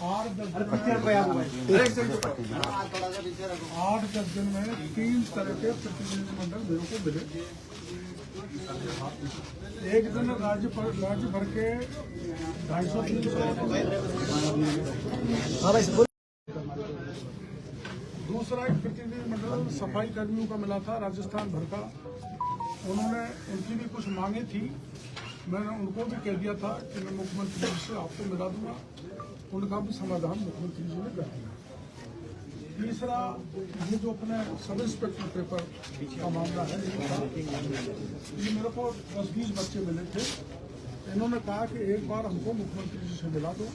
8-10 दिन में 3 तरह के प्रतिनिधिमंडल मेरे को मिले। एक दिन राज्य भर के 250-300। दूसरा एक प्रतिनिधिमंडल सफाई कर्मियों का मिला था राजस्थान भर का। उनकी भी कुछ मांगे थी, मैंने उनको भी कह दिया था कि मैं मुख्यमंत्री जी से आपको मिला दूंगा, उनका भी समाधान मुख्यमंत्री जी ने कर दिया। तीसरा ये जो अपने सब इंस्पेक्टर पेपर का मामला है, ये मेरे को 10-20 बच्चे मिले थे। इन्होंने कहा कि एक बार हमको मुख्यमंत्री जी से मिला दो,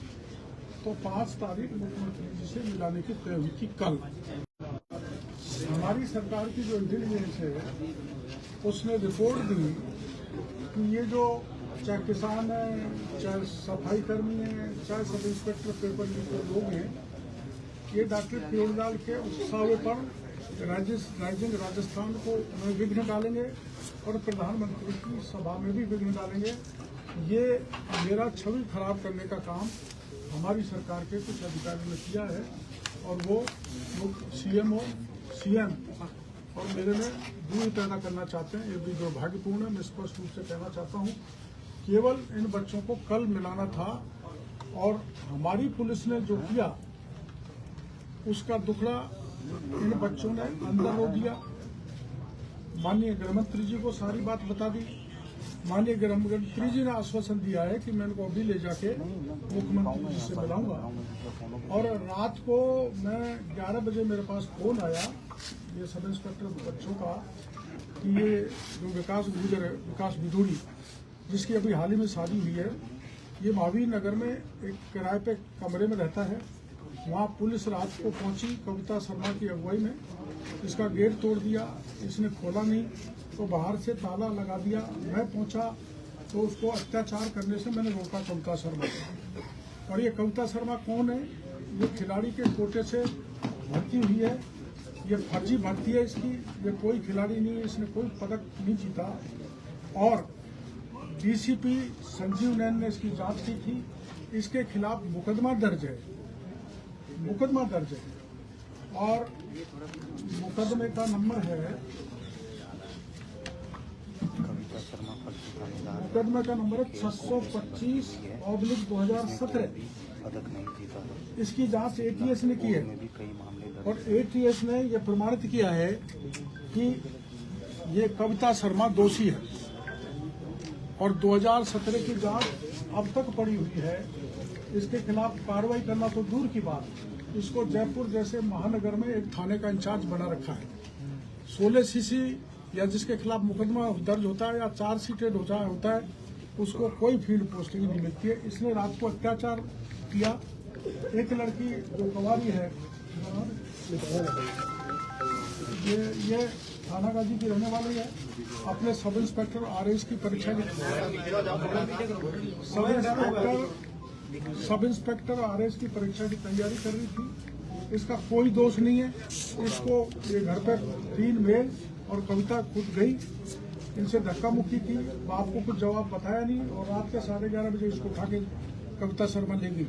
तो 5 तारीख मुख्यमंत्री जी से मिलाने की तय हुई थी कल। हमारी सरकार की जो इंटेलिजेंस है उसने रिपोर्ट दी कि ये जो चाहे किसान है, चाहे सफाई कर्मी है, चाहे सब इंस्पेक्टर पेपर के लोग हैं, ये डॉक्टर प्योरलाल के उत्साह पर राजस्थान को विघ्न डालेंगे और प्रधानमंत्री की सभा में भी विघ्न डालेंगे। ये मेरा छवि खराब करने का काम हमारी सरकार के कुछ अधिकारियों ने किया है और वो सीएम और मेरे में दूरी पैदा करना चाहते हैं। ये भी दुर्भाग्यपूर्ण है। मैं स्पष्ट रूप से कहना चाहता हूँ, केवल इन बच्चों को कल मिलाना था और हमारी पुलिस ने जो किया उसका दुखड़ा इन बच्चों ने अंदर रो दिया। माननीय गृहमंत्री जी को सारी बात बता दी। माननीय गृहमंत्री जी ने आश्वासन दिया है कि मैं इनको अभी ले जाके मुख्यमंत्री जी से मिलाऊंगा। और रात को मैं 11 बजे मेरे पास फोन आया ये सब इंस्पेक्टर बच्चों का कि ये जो विकास बिधूड़ी, जिसकी अभी हाल ही में शादी हुई है, ये महावीर नगर में एक किराए पे कमरे में रहता है। वहाँ पुलिस रात को पहुंची कविता शर्मा की अगुवाई में। इसका गेट तोड़ दिया, इसने खोला नहीं तो बाहर से ताला लगा दिया। मैं पहुंचा तो उसको अत्याचार करने से मैंने रोका कविता शर्मा को। और ये कविता शर्मा कौन है? ये खिलाड़ी के कोटे से भर्ती हुई है, ये फर्जी भर्ती है इसकी। ये कोई खिलाड़ी नहीं है, इसने कोई पदक नहीं जीता। और डीसीपी संजीव नैन ने इसकी जांच की थी, इसके खिलाफ मुकदमा दर्ज है और मुकदमे का नंबर है 625/2017। इसकी जांच एटीएस ने की है और एटीएस ने यह प्रमाणित किया है कि ये कविता शर्मा दोषी है और 2017 की जांच अब तक पड़ी हुई है। इसके खिलाफ कार्रवाई करना तो दूर की बात, इसको जयपुर जैसे महानगर में एक थाने का इंचार्ज बना रखा है। 16 सीसी या जिसके खिलाफ मुकदमा दर्ज होता है या चार्जशीटेड होता है, उसको कोई फील्ड पोस्टिंग नहीं मिलती है। इसने रात को अत्याचार किया। एक लड़की जो कवारी है, ये थाना गाजी की रहने वाली है, अपने सब इंस्पेक्टर आरएस की परीक्षा सब इंस्पेक्टर आरएस की परीक्षा की तैयारी कर रही थी। इसका कोई दोष नहीं है। इसको ये घर पर 3 मेल और कविता खुद गई, इनसे धक्का मुक्की की, बाप को कुछ जवाब बताया नहीं और रात के 11:30 बजे इसको उठा के कविता शर्मा ले गई।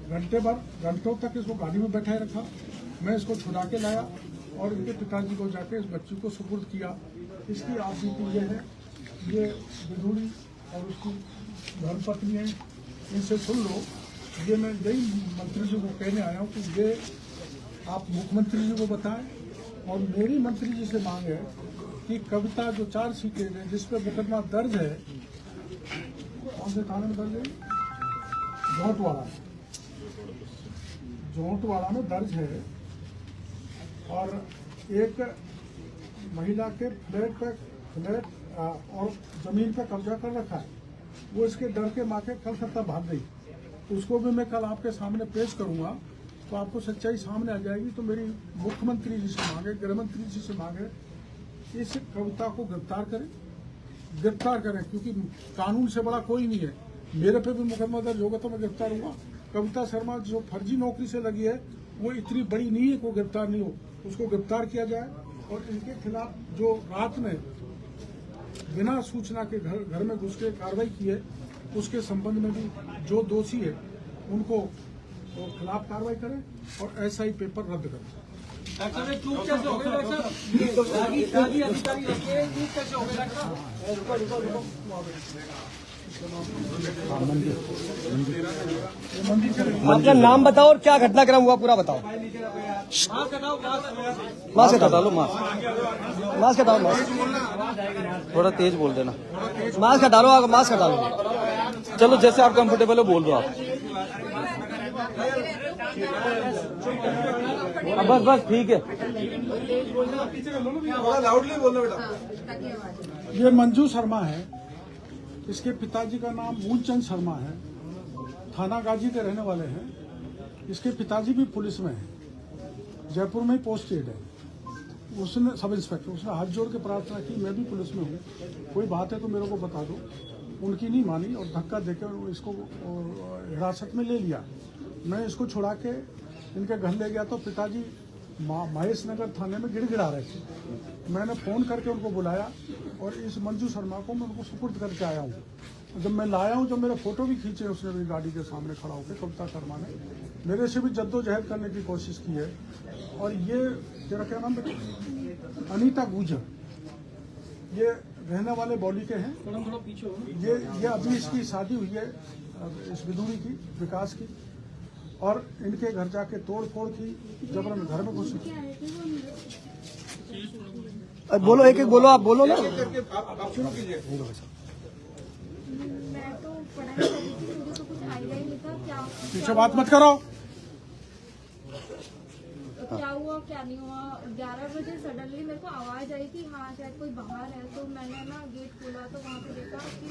घंटों तक इसको गाड़ी में बैठाए रखा। मैं इसको छुड़ा के लाया और इनके पिताजी को जाके इस बच्ची को सुपुर्द किया। इसकी आपबीती ये है, ये बिधूड़ी और उसकी धर्मपत्नी है, इनसे सुन लो। ये मैं यही मंत्री जी को कहने आया हूँ कि ये आप मुख्यमंत्री जी को बताएं और मेरी मंत्री जी से मांग है कि कविता जो चार्जशीटेड है जिस पे मुकदमा दर्ज है, कौन से थाने में दर्ज है? जोंटवाड़ा में दर्ज है। और एक महिला के फ्लैट और जमीन पर कब्जा कर रखा है। वो इसके डर के मारे कलकत्ता भाग गई। उसको भी मैं कल आपके सामने पेश करूंगा तो आपको सच्चाई सामने आ जाएगी। तो मेरी मुख्यमंत्री जी से मांगे, गृहमंत्री जी से मांगे, इस कविता को गिरफ्तार करें क्योंकि कानून से बड़ा कोई नहीं है। मेरे पे भी मुकदमा दर्ज होगा तो मैं गिरफ्तार हूँगा। कविता शर्मा जो फर्जी नौकरी से लगी है वो इतनी बड़ी नहीं है को गिरफ्तार नहीं हो, उसको गिरफ्तार किया जाए। और इनके खिलाफ जो रात में बिना सूचना के घर में घुस के कार्रवाई की है, उसके संबंध में भी जो दोषी है उनको वो खिलाफ कार्रवाई करें और SI पेपर रद्द करें। अपना नाम बताओ और क्या घटनाक्रम हुआ पूरा बताओ। मास्क हटा लो, मास्क हटाओ, मास्क थोड़ा तेज बोल देना। मास्क हटा लो, मास्क हटा लो। चलो जैसे आप कंफर्टेबल हो बोल दो आप। बस बस ठीक है। लाउडली बोलना बेटा। ये मंजू शर्मा है, इसके पिताजी का नाम मूलचंद शर्मा है, थाना गाजी के रहने वाले हैं। इसके पिताजी भी पुलिस में हैं, जयपुर में पोस्टेड है। उसने सब इंस्पेक्टर, उसने हाथ जोड़ के प्रार्थना की मैं भी पुलिस में हूँ, कोई बात है तो मेरे को बता दो। उनकी नहीं मानी और धक्का देकर इसको हिरासत में ले लिया। मैं इसको छुड़ा के इनके घर ले गया तो पिताजी महेश नगर थाने में गिड़गिड़ा रहे थे। मैंने फ़ोन करके उनको बुलाया और इस मंजू शर्मा को मैं उनको सुपुर्द करके आया हूँ। जब मैं लाया हूँ, जब मेरे फोटो भी खींचे उसने मेरी गाड़ी के सामने खड़ा होकर, कविता शर्मा ने मेरे से भी जद्दोजहद करने की कोशिश की है। और ये तेरा क्या नाम है? अनीता गुजर, ये रहने वाले बॉली के हैं। थोड़ा पीछे हो। ये अभी इसकी शादी हुई है इस विदुरी की, विकास की, और इनके घर जाके तोड़ फोड़ की, जबरन घर में घुस। बोलो, एक एक बोलो, आप बोलो ना। आप शुरू कीजिए। मैं तो पढ़ाई कर रही थी, मुझे तो कुछ आइडिया ही नहीं था पीछे बात मत करो। क्या हुआ क्या नहीं हुआ। 11 बजे सडनली मेरे को आवाज आई कि हाँ शायद कोई बाहर है। तो मैंने ना गेट खोला तो वहाँ पे देखा कि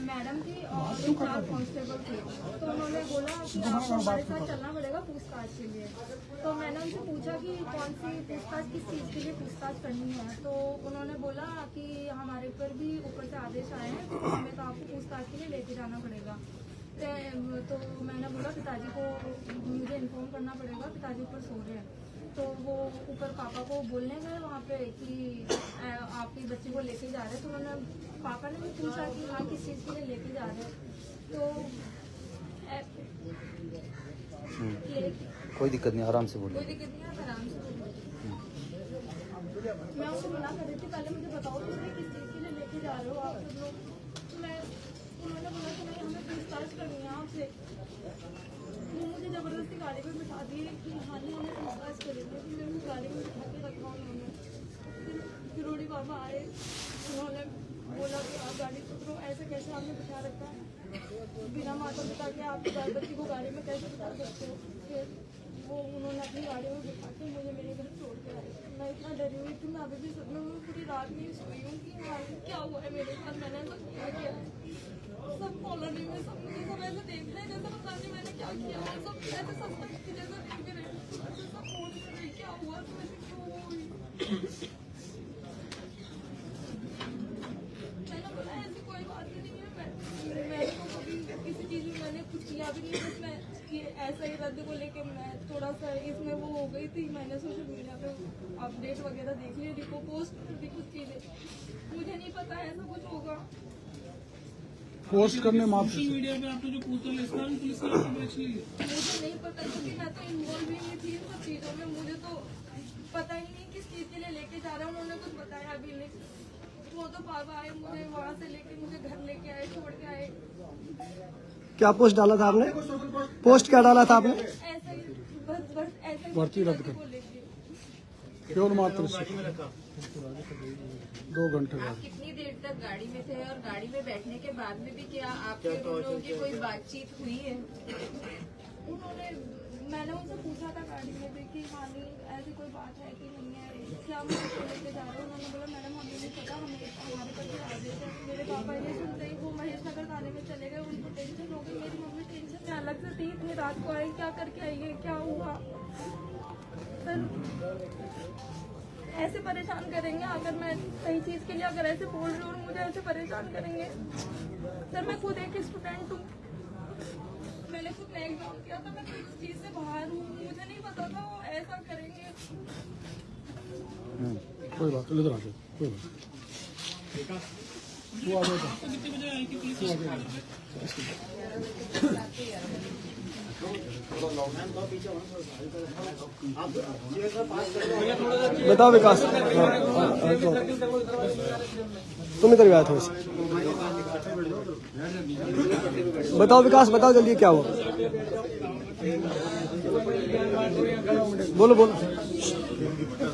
मैडम थी और 4 कांस्टेबल थे। तो उन्होंने बोला कि आपको हमारे साथ चलना पड़ेगा पूछताछ के लिए। तो मैंने उनसे पूछा कि कौन सी पूछताछ, किस चीज़ के लिए पूछताछ करनी है। तो उन्होंने बोला कि हमारे ऊपर भी ऊपर से आदेश आए हैं, तो हमें तो आपको पूछताछ के लिए लेके जाना पड़ेगा। तो मैंने बोला पिताजी को मुझे इन्फॉर्म करना पड़ेगा, पिताजी ऊपर सो रहे हैं। तो वो ऊपर पापा को बोलने गए वहाँ पे कि आपके बच्चे को लेके जा रहे हैं। तो मैंने पापा ने भी पूछा कि हाँ किस चीज़ के लिए लेके जा रहे हैं। तो कोई दिक्कत नहीं, आराम से बोलो। कोई दिक्कत नहीं, आप आराम से बोलो। मैं उसको मना कर रही थी, पहले मुझे बताओ कि किस चीज़ के लिए लेके जा रहे हो आप सब लोग। उन्होंने बोला कि नहीं हमें पूछताछ करनी है आपसे। वो मुझे जबरदस्ती गाड़ी में बिठा दिए कि हाँ नहीं हमें पूछताछ करेंगे। फिर मेरे को गाड़ी में बिठा के रखा उन्होंने। फिर फिरोड़ी बाबा आए, उन्होंने बोला कि आप गाड़ी पकड़ो। ऐसे कैसे आपने बिठा रखा है बिना माता पिता के, आप बच्ची को गाड़ी में कैसे बिठा सकते हो। फिर वो उन्होंने अपनी गाड़ी में बिठा के मुझे मेरे घर छोड़ के आए। मैं इतना डरी हुई थी, मैं अभी भी सच में पूरी रात नहीं सोई हूँ कि हाँ क्या हुआ है मेरे साथ। मैंने सब क्या किया, सब कॉलोनी में सब मुझे सब ऐसे देख रहे हैं जैसे पता नहीं मैंने क्या किया। और सब ऐसे सस्पेक्ट की जैसे देख रहे हैं, सब पूछ रहे क्या हुआ, तो ऐसे क्यों हुई। मैंने बोला ऐसी कोई बात ही नहीं है। मैं तो कभी किसी चीज़ में मैंने कुछ किया भी नहीं। बस मैं ये ऐसा ही रद्द को लेके मैं थोड़ा सा इसमें वो हो गई थी। मैंने सोशल मीडिया पे अपडेट वगैरह देख लिया, रिको पोस्ट भी कुछ चीज़ें। मुझे नहीं पता ऐसा कुछ होगा। पोस्ट करने मात्र सोशल मीडिया पे आपने जो पूछा पुलिस ने एक्शन लिया। मुझे नहीं पता क्योंकि मैं तो इन्वॉल्व ही नहीं थी इन सब चीज़ों में। मुझे तो पता ही नहीं किस चीज़ के लिए लेके जा रहा है। उन्होंने कुछ बताया अभी नहीं। वो तो पापा आए, मुझे वहाँ से लेके मुझे घर लेके आए, छोड़ के आए। क्या पोस्ट डाला था आपने? पोस्ट क्या डाला था आपने? ऐसा ही बस ऐसा ही भर्ती रद्द कर। को लेके। केवल मात्र 2 घंटे आप बाद। कितनी देर तक गाड़ी में थे और गाड़ी में बैठने के बाद में भी क्या आपके दोनों की कोई बातचीत हुई है? मैंने उनसे पूछा था गाड़ी में भी कि हाँ नहीं ऐसी कोई बात है कि नहीं है, क्या मुझे लेके जा रहे हो। उन्होंने बोला मैडम हमें नहीं पता, हमारे पर भी आदेश है। मेरे पापा ये सुनते ही वो महेश नगर थाने में चले गए। उनको टेंशन हो गई। मेरी मम्मी टेंशन में अलग से थी, इतनी रात को आई, क्या करके आई है, क्या हुआ। सर ऐसे परेशान करेंगे अगर मैं सही चीज़ के लिए अगर ऐसे बोल रही हूँ, मुझे ऐसे परेशान करेंगे। सर मैं खुद एक स्टूडेंट हूँ, मैंने खुद ने एग्जाम किया था, मैं इस चीज़ से बाहर हूँ। मुझे नहीं पता था वो ऐसा करेंगे। कोई बात नहीं, इधर आ जाओ, कोई बात वो आ जाएगा। कितने बजे आई थी पुलिस? बताओ विकास, तुम इधर भी आए थोड़ी सी। बताओ विकास, बताओ जल्दी क्या हुआ। बोलो बोलो।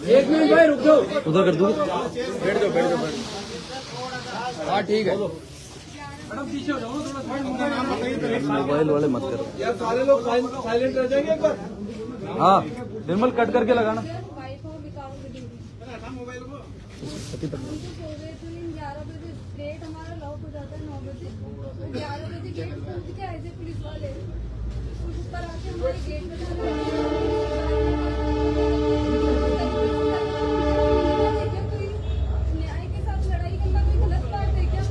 एक मिनट भाई रुक जाओ। उधर कर दूंगी। बैठ जाओ। हाँ ठीक है। मोबाइल वाले मत करो यार सारे लोग साइलेंट रह जाएंगे एक बार। हाँ निर्मल कट करके लगाना। वाइफ और विकास की ड्यूटी मुझे सो गए थे 11 बजे गेट हमारा लॉक हो जाता है 9 बजे, तो 11 बजे गेट खोल के आए थे पुलिस वाले, कुछ ऊपर आके हमारे गेट पे न्याय के साथ लड़ाई करना कोई गलत बात है क्या?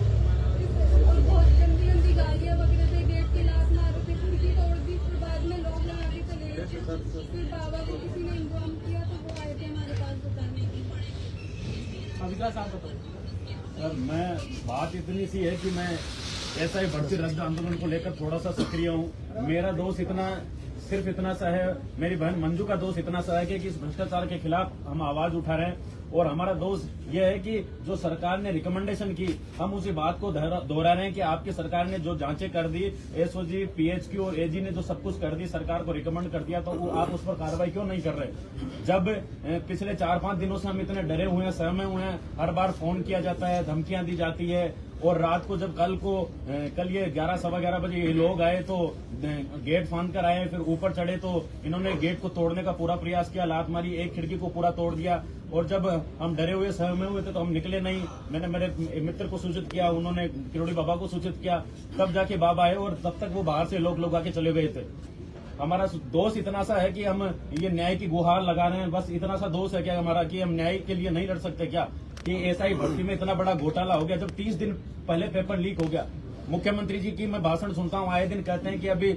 और बहुत गंदी गंदी गालियां वगैरह थे, गेट की लात मारे थे, खिड़की तोड़ दी, फिर बाद में लोग लगा के चले गए। फिर बाबा को किसी ने इंतजाम किया तो वो आए थे हमारे पास बताने के लिए। सर मैं बात इतनी सी है कि मैं ऐसा ही बढ़ती रद्द आंदोलन को लेकर थोड़ा सा सक्रिय हूँ। मेरा दोष सिर्फ इतना सा है, मेरी बहन मंजू का दोष इतना सा है कि इस भ्रष्टाचार के खिलाफ हम आवाज उठा रहे हैं। और हमारा दोष यह है कि जो सरकार ने रिकमेंडेशन की, हम उसी बात को दोहरा रहे हैं कि आपकी सरकार ने जो जांचें कर दी, एसओजी, पीएचक्यू और एजी ने जो सब कुछ कर दी, सरकार को रिकमेंड कर दिया, तो वो आप उस पर कार्रवाई क्यों नहीं कर रहे? जब पिछले 4-5 दिनों से हम इतने डरे हुए हैं, सहमे हुए हैं, हर बार फोन किया जाता है, धमकियां दी जाती है। और रात को जब कल ये 11-11:15 बजे ये लोग आए तो गेट फांद कर आए, फिर ऊपर चढ़े तो इन्होंने गेट को तोड़ने का पूरा प्रयास किया, लात मारी, एक खिड़की को पूरा तोड़ दिया। और जब हम डरे हुए सहमे हुए थे तो हम निकले नहीं। मैंने मेरे मित्र को सूचित किया, उन्होंने किरोड़ी बाबा को सूचित किया, तब जाके बाबा आए और तब तक वो बाहर से लोग आके चले गए थे। हमारा दोष इतना सा है कि हम ये न्याय की गुहार लगा रहे हैं, बस इतना सा दोष है क्या हमारा कि हम न्याय के लिए नहीं लड़ सकते क्या? कि एसआई भर्ती में इतना बड़ा घोटाला हो गया, जब 30 दिन पहले पेपर लीक हो गया। मुख्यमंत्री जी की मैं भाषण सुनता हूँ, आए दिन कहते हैं कि अभी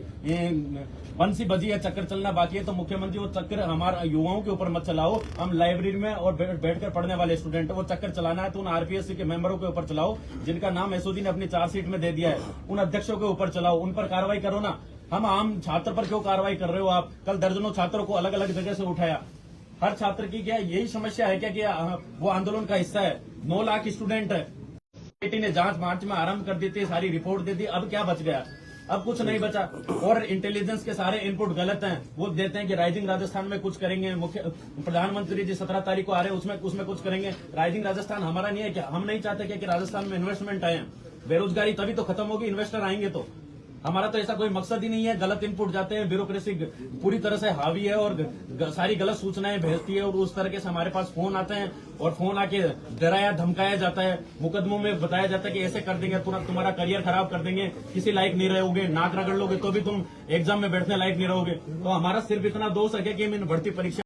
बंसी बजी है, चक्कर चलना बाकी है। तो मुख्यमंत्री वो चक्कर हमारे युवाओं के ऊपर मत चलाओ, हम लाइब्रेरी में और बैठकर पढ़ने वाले स्टूडेंट, वो चक्कर चलाना है तो उन आरपीएससी के मेंबरों के ऊपर चलाओ, जिनका नाम एसओजी ने अपनी चार्जशीट में दे दिया है, उन अध्यक्षों के ऊपर चलाओ, उन पर कार्रवाई करो ना। हम आम छात्र पर क्यों कार्रवाई कर रहे हो आप? कल दर्जनों छात्रों को अलग अलग जगह से उठाया। हर छात्र की क्या यही समस्या है क्या कि वो आंदोलन का हिस्सा है? 9 लाख स्टूडेंट है। बेटी ने जांच मार्च में आरंभ कर दी थी, सारी रिपोर्ट दे दी, अब क्या बच गया? अब कुछ नहीं बचा। और इंटेलिजेंस के सारे इनपुट गलत हैं। वो देते हैं कि राइजिंग राजस्थान में कुछ करेंगे, प्रधानमंत्री जी 17 तारीख को आ रहे हैं, उसमें कुछ करेंगे। राइजिंग राजस्थान हमारा नहीं है क्या? हम नहीं चाहते क्या कि राजस्थान में इन्वेस्टमेंट आए? बेरोजगारी तभी तो खत्म होगी, इन्वेस्टर आएंगे तो। हमारा तो ऐसा कोई मकसद ही नहीं है। गलत इनपुट जाते हैं, ब्यूरोक्रेसी पूरी तरह से हावी है और सारी गलत सूचनाएं भेजती है। और उस तरह से हमारे पास फोन आते हैं और फोन आके डराया धमकाया जाता है, मुकदमों में बताया जाता है कि ऐसे कर देंगे, तुम्हारा करियर खराब कर देंगे, किसी लायक नहीं रहोगे, नाक रगड़ लोगे तो भी तुम एग्जाम में बैठने लायक नहीं रहोगे। तो हमारा सिर्फ इतना दोष है कि हम इन भर्ती परीक्षा